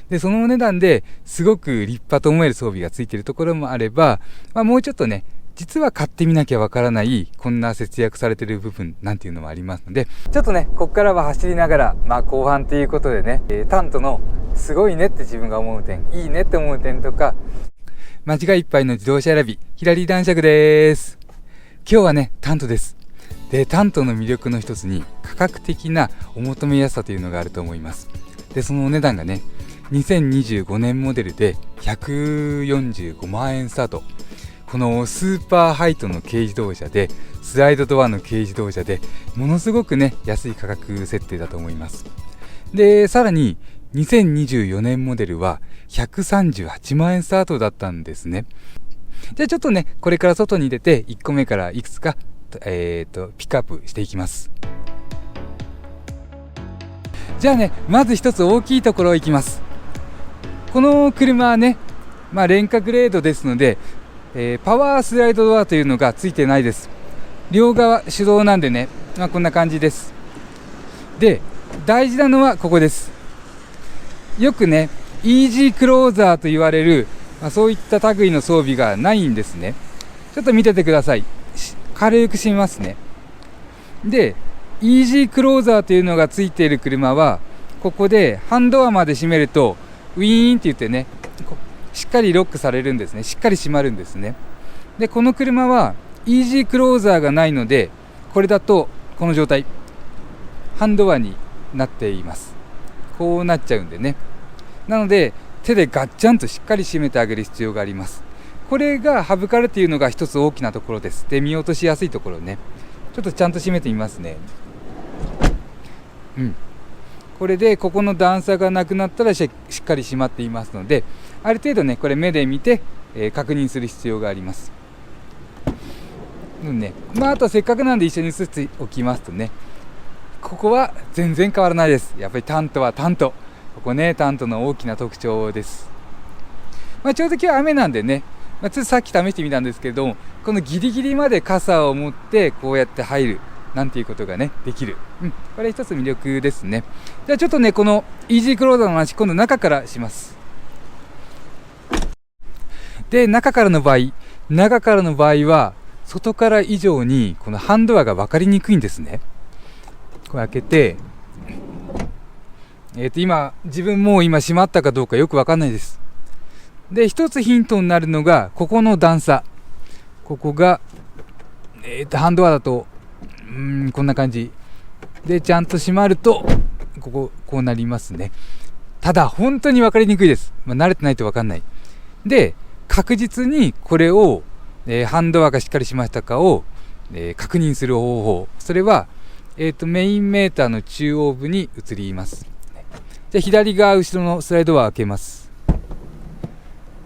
で、そのお値段ですごく立派と思える装備がついているところもあれば、もうちょっとね、実は買ってみなきゃわからないこんな節約されてる部分なんていうのもありますので、ちょっとねここからは走りながら後半ということでね、タントのすごいねって自分が思う点、いいねって思う点とか、間違いいっぱいの自動車選び、ヒラリー男爵です。今日はねタントです。で、タントの魅力の一つに価格的なお求めやすさというのがあると思います。で、そのお値段がね2025年モデルで145万円スタート。このスーパーハイトの軽自動車で、スライドドアの軽自動車で、ものすごくね安い価格設定だと思います。で、さらに2024年モデルは138万円スタートだったんですね。じゃあちょっとねこれから外に出て1個目からいくつか、ピックアップしていきます。じゃあね、まず一つ大きいところ行きます。この車はね、廉価グレードですので、パワースライドドアというのがついてないです。両側手動なんでね、こんな感じです。で、大事なのはここです。よくねイージークローザーと言われる、そういった類の装備がないんですね。ちょっと見ててください。軽く閉めますね。で、イージークローザーというのがついている車は、ここでハンドアまで閉めるとウィーンって言ってね、しっかりロックされるんですね。しっかり閉まるんですね。で、この車はイージークローザーがないので、これだとこの状態、ハンドアになっています。こうなっちゃうんでね。なので手でガッチャンとしっかり閉めてあげる必要があります。これが省かれているのが一つ大きなところです。で、見落としやすいところね、ちょっとちゃんと閉めてみますね。これでここの段差がなくなったらしっかり閉まっていますので、ある程度ねこれ目で見て、確認する必要があります。あとはせっかくなんで一緒に映っておきますとね、ここは全然変わらないです。やっぱりタントはタント、ここねタントの大きな特徴です。ちょうど今日は雨なんでね、ちょっとさっき試してみたんですけれども、このギリギリまで傘を持ってこうやって入るなんていうことがねできる、これ一つ魅力ですね。じゃあちょっとねこのイージークローザーの話、今度中からします。で、中からの場合は外から以上にこのハンドアが分かりにくいんですね。これ開けて、自分もう今閉まったかどうかよく分かんないです。で、一つヒントになるのがここの段差、ここが、ハンドアだとこんな感じで、ちゃんと閉まるとこうなりますね。ただ本当に分かりにくいです。慣れてないと分かんない。で、確実にこれを、ハンドアがしっかりしましたかを、確認する方法、それは、メインメーターの中央部に移ります。じゃあ左側後ろのスライドドアを開けます。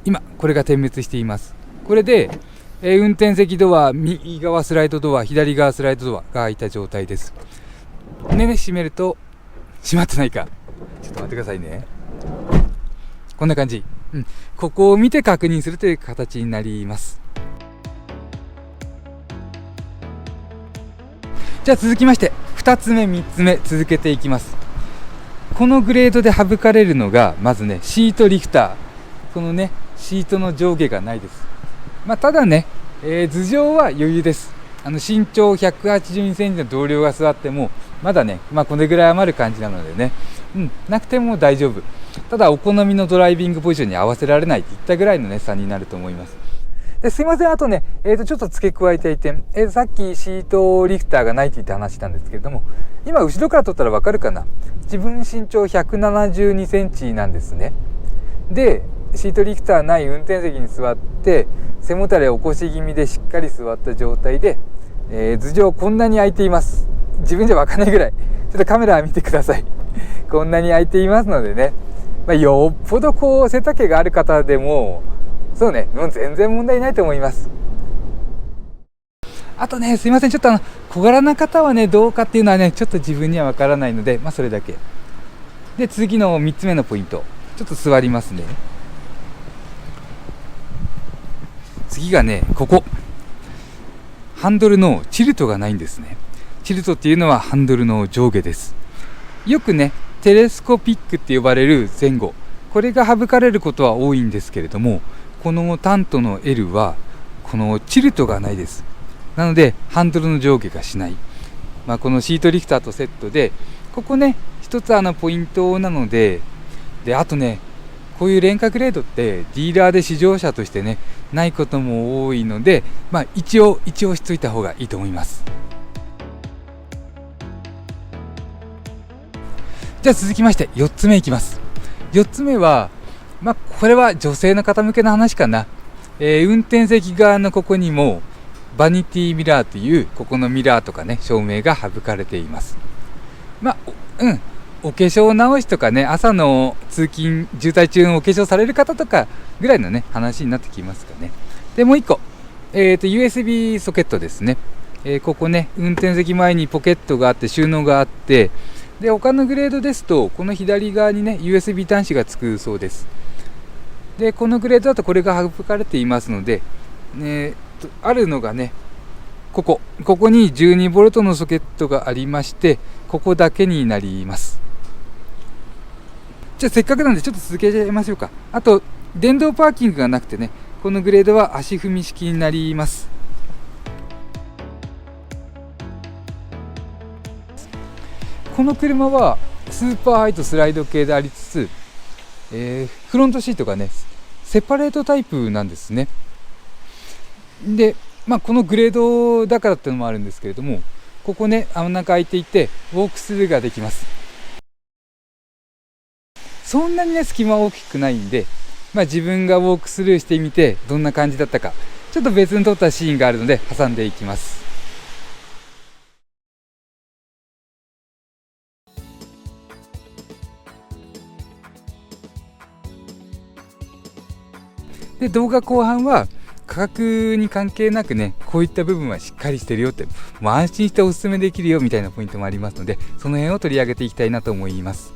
今これが点滅しています。これで、運転席ドア、右側スライドドア、左側スライドドアが開いた状態です。で閉めると、閉まってないかちょっと待ってくださいね。こんな感じ、ここを見て確認するという形になります。じゃあ続きまして2つ目3つ目続けていきます。このグレードで省かれるのがまずねシートリフター。このねシートの上下がないです。ただね、頭上は余裕です。身長182センチの同僚が座ってもまだね、これぐらい余る感じなのでね、なくても大丈夫。ただお好みのドライビングポジションに合わせられないといったぐらいの、差になると思います。ですいません、あとね、ちょっと付け加えていて、さっきシートリフターがないといった話なんですけれども、今後ろから撮ったら分かるかな。自分身長172センチなんですね。で、シートリフターない運転席に座って背もたれを起こし気味でしっかり座った状態で、頭上こんなに開いています。自分じゃ分かんないぐらい。ちょっとカメラ見てください。こんなに開いていますのでね、よっぽど背丈がある方でももう全然問題ないと思います。あとね、すいません、ちょっと小柄な方はねどうかっていうのはねちょっと自分には分からないので、それだけで、次の3つ目のポイント、ちょっと座りますね。次がね、ここハンドルのチルトがないんですね。チルトっていうのはハンドルの上下です。よくねテレスコピックって呼ばれる前後、これが省かれることは多いんですけれども、このタントの L はこのチルトがないです。なのでハンドルの上下がしない、このシートリフターとセットで、ここね一つポイントなので、あとね、こういう廉価グレードってディーラーで試乗車としてねないことも多いので、一応しといた方がいいと思います。じゃあ続きまして4つ目いきます。4つ目は、これは女性の方向けの話かな。運転席側のここにもバニティミラーというここのミラーとかね照明が省かれています。お化粧直しとかね、朝の通勤渋滞中のお化粧される方とかぐらいのね話になってきますかね。でもう1個、USB ソケットですね。ここね運転席前にポケットがあって収納があって、で他のグレードですとこの左側にね USB 端子がつくそうです。でこのグレードだとこれが省かれていますので、あるのがねここに 12V のソケットがありまして、ここだけになります。じゃあせっかくなんでちょっと続けちゃいましょうか。あと電動パーキングがなくてね、このグレードは足踏み式になります。この車はスーパーハイとスライド系でありつつ、フロントシートがねセパレートタイプなんですね。で、このグレードだからっていうのもあるんですけれども、ここね穴が開いていてウォークスルーができます。そんなにね隙間は大きくないんで、自分がウォークスルーしてみてどんな感じだったか、ちょっと別に撮ったシーンがあるので挟んでいきます。で動画後半は価格に関係なくね、こういった部分はしっかりしてるよって、もう安心しておすすめできるよみたいなポイントもありますので、その辺を取り上げていきたいなと思います。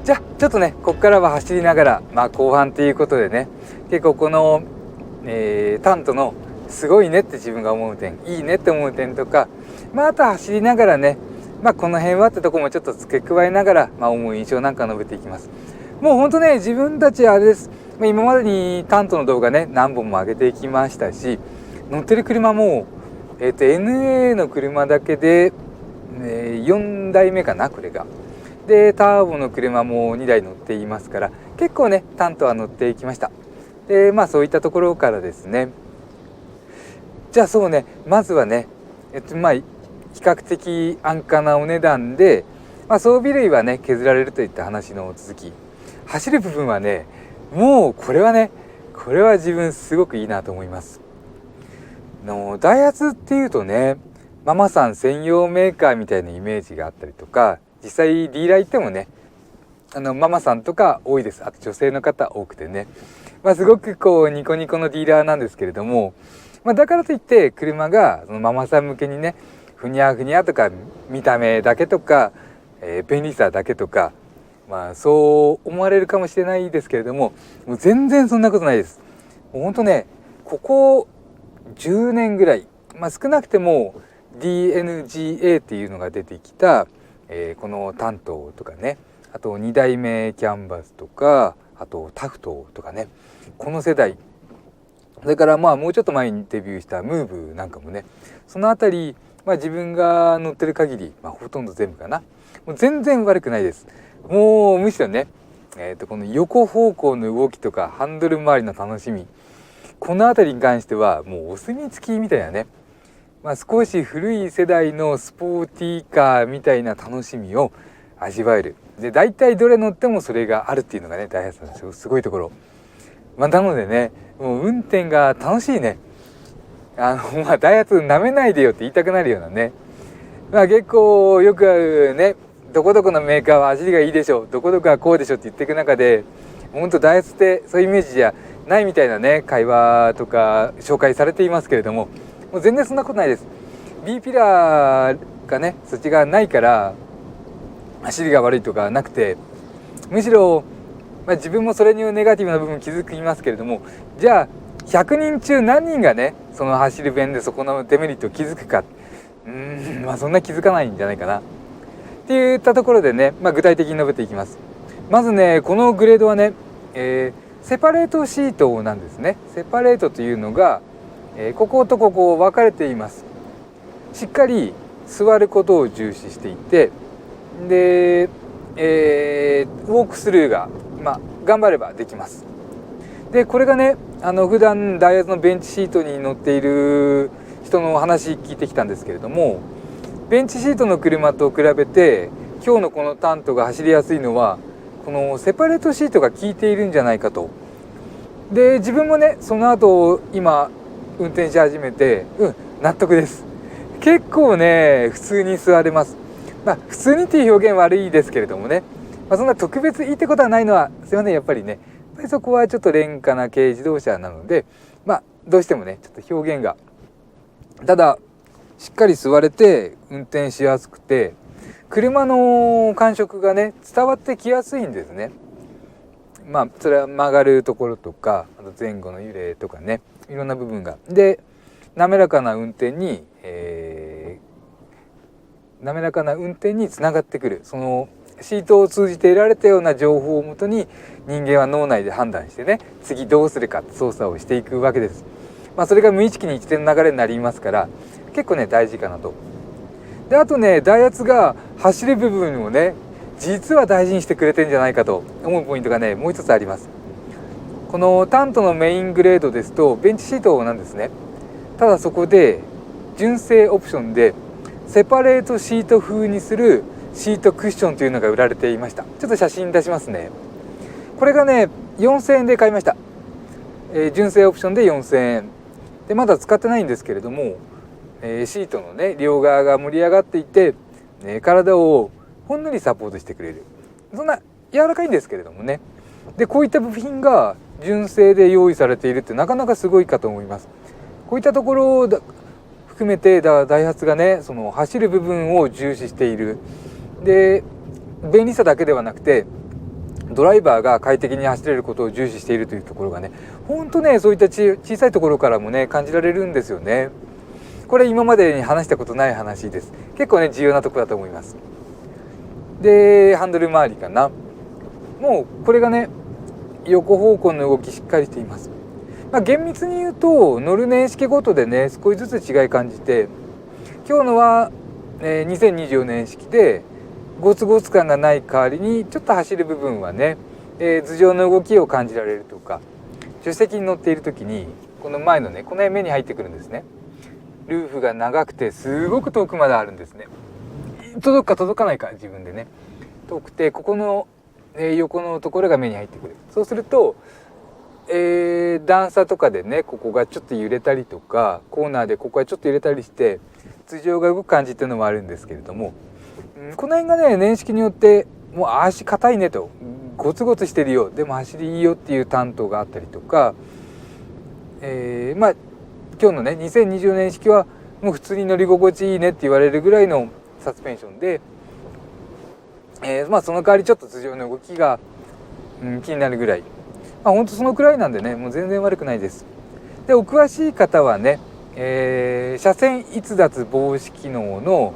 じゃあちょっとねここからは走りながら、後半ということでね、結構この、タントのすごいねって自分が思う点、いいねって思う点とか、あと走りながらね、この辺はってとこもちょっと付け加えながら、思う印象なんか述べていきます。もうほんとね、自分たちあれです、今までにタントの動画ね何本も上げていきましたし、乗ってる車も、NA の車だけで、4台目かなこれが。でターボの車も2台乗っていますから、結構ねタントは乗っていきました。でそういったところからですね、じゃあそうね、まずはね、比較的安価なお値段で、装備類はね削られるといった話の続き、走る部分はね、もうこれは自分すごくいいなと思います。ダイハツっていうとね、ママさん専用メーカーみたいなイメージがあったりとか、実際ディーラー行ってもねママさんとか多いです。あと女性の方多くてね、すごくこうニコニコのディーラーなんですけれども、だからといって車がそのママさん向けにねふにゃふにゃとか見た目だけとか、便利さだけとか、そう思われるかもしれないですけれども、もう全然そんなことないです。もうほんとね、ここ10年ぐらい、少なくても DNGA っていうのが出てきた、このタントとかね、あと2代目キャンバスとか、あとタフトとかね、この世代、それからもうちょっと前にデビューしたムーブなんかもね、そのあたり、自分が乗ってる限り、ほとんど全部かな、もう全然悪くないです。もうむしろね、この横方向の動きとかハンドル周りの楽しみ、このあたりに関してはもうお墨付きみたいなね、少し古い世代のスポーティーカーみたいな楽しみを味わえる。で大体どれ乗ってもそれがあるっていうのがねダイハツのすごいところ。なのでね、もう運転が楽しいね。ダイハツ舐めないでよって言いたくなるようなね、結構よくあるね、どこどこのメーカーは走りがいいでしょ、どこどこはこうでしょって言っていく中で、本当ダイハツってそういうイメージじゃないみたいなね会話とか紹介されていますけれども、もう全然そんなことないです。 B ピラーがねそっちがないから走りが悪いとかなくて、むしろ、自分もそれにネガティブな部分気づきますけれども、じゃあ100人中何人がねその走る弁でそこのデメリットを気づくか、そんな気づかないんじゃないかな。っていったところでね、具体的に述べていきます。まずね、このグレードはね、セパレートシートなんですね。セパレートというのが、こことここ分かれています。しっかり座ることを重視していて、で、ウォークスルーが、頑張ればできます。でこれがね、普段ダイアツのベンチシートに乗っている人の話聞いてきたんですけれども、ベンチシートの車と比べて今日のこのタントが走りやすいのはこのセパレートシートが効いているんじゃないかと。で自分もねその後今運転し始めて納得です。結構ね普通に座れます。普通にっていう表現悪いですけれどもね、そんな特別いいってことはないのはすいません、やっぱりねそこはちょっと廉価な軽自動車なので、どうしてもねちょっと表現が、ただしっかり座れて運転しやすくて車の感触がね伝わってきやすいんですね。それは曲がるところとか、あと前後の揺れとかね、いろんな部分がで滑らかな運転につながってくる。そのシートを通じて得られたような情報をもとに人間は脳内で判断してね、次どうするか操作をしていくわけです。それが無意識に一定の流れになりますから結構ね大事かなと。であとね、ダイハツが走る部分をね実は大事にしてくれてんじゃないかと思うポイントがねもう一つあります。このタントのメイングレードですとベンチシートなんですね。ただそこで純正オプションでセパレートシート風にするシートクッションというのが売られていました。ちょっと写真出しますね。これがね4000円で買いました。純正オプションで4000円で、まだ使ってないんですけれども、シートのね両側が盛り上がっていて、体をほんのりサポートしてくれる、そんな柔らかいんですけれどもね。でこういった部品が純正で用意されているってなかなかすごいかと思います。こういったところを含めてダイハツがねその走る部分を重視している。で便利さだけではなくてドライバーが快適に走れることを重視しているというところがね、ほんとねそういった小さいところからもね感じられるんですよね。これ今までに話したことない話です。結構ね重要なところだと思います。でハンドル周りかな、もうこれがね横方向の動きしっかりしています。厳密に言うと乗る年式ごとでね少しずつ違い感じて、今日のは、2024年式でゴツゴツ感がない代わりにちょっと走る部分はね、頭上の動きを感じられるとか、助手席に乗っている時にこの前のねこの辺目に入ってくるんですね。ルーフが長くてすごく遠くまであるんですね。届くか届かないか自分でね遠くて、ここの、横のところが目に入ってくる。そうすると、段差とかでねここがちょっと揺れたりとか、コーナーでここがちょっと揺れたりして頭上が動く感じっていうのもあるんですけれども、この辺がね年式によってもう足硬いねと、ゴツゴツしてるよでも走りいいよっていう担当があったりとか、今日のね2020年式はもう普通に乗り心地いいねって言われるぐらいのサスペンションで、その代わりちょっと頭上の動きが、気になるぐらい、ほんとそのくらいなんでねもう全然悪くないです。でお詳しい方はね、車線逸脱防止機能の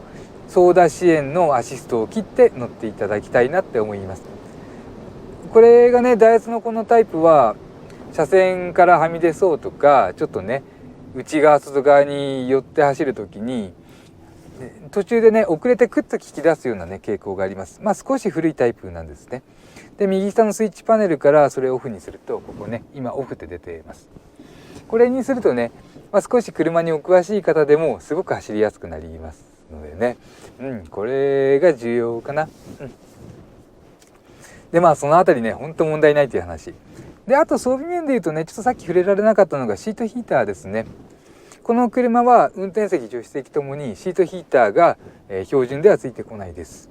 操舵支援のアシストを切って乗っていただきたいなって思います。これがねダイハツのこのタイプは車線からはみ出そうとか、ちょっとね内側外側に寄って走るときに途中でね遅れてクッと聞き出すようなね傾向があります。少し古いタイプなんですね。で右下のスイッチパネルからそれをオフにすると、ここね今オフって出ています。これにするとね、少し車にお詳しい方でもすごく走りやすくなりますのでね、これが重要かな。でそのあたりねほんと問題ないという話で、あと装備面でいうとねちょっとさっき触れられなかったのがシートヒーターですね。この車は運転席助手席ともにシートヒーターが、標準ではついてこないです。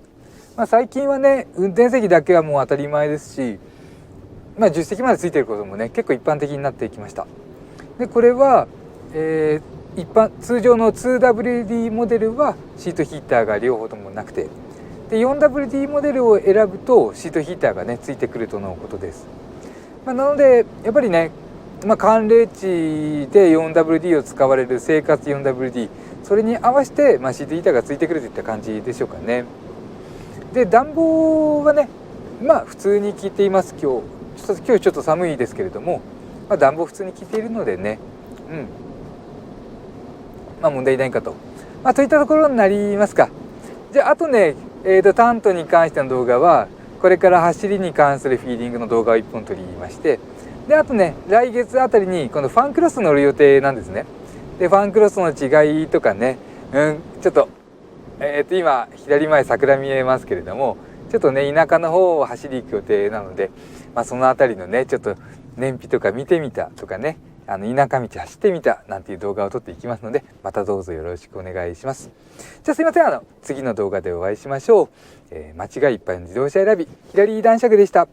最近はね運転席だけはもう当たり前ですし、助手席までついていることもね結構一般的になってきました。でこれは、通常の 2WD モデルはシートヒーターが両方ともなくて、で 4WD モデルを選ぶとシートヒーターがねついてくるとのことです。なのでやっぱりね、寒冷地で 4WD を使われる生活 4WD、 それに合わせて、シートヒーターがついてくるといった感じでしょうかね。で暖房はねまあ普通に効いています。今日ちょっと寒いですけれども、まあ、暖房普通に効いているのでね、まあ問題ないかと、まあ、といったところになりますか。じゃああとね、タントに関しての動画はこれから走りに関するフィーリングの動画を1本撮りまして、であとね来月あたりにこのファンクロス乗る予定なんですね。でファンクロスの違いとかね、ちょっと、今左前桜見えますけれども、ちょっとね田舎の方を走り行く予定なので、まあ、そのあたりのねちょっと燃費とか見てみたとかね、田舎道走ってみたなんていう動画を撮っていきますので、またどうぞよろしくお願いします。じゃあすいません、次の動画でお会いしましょう。間違いいっぱいの自動車選び、左男爵でした。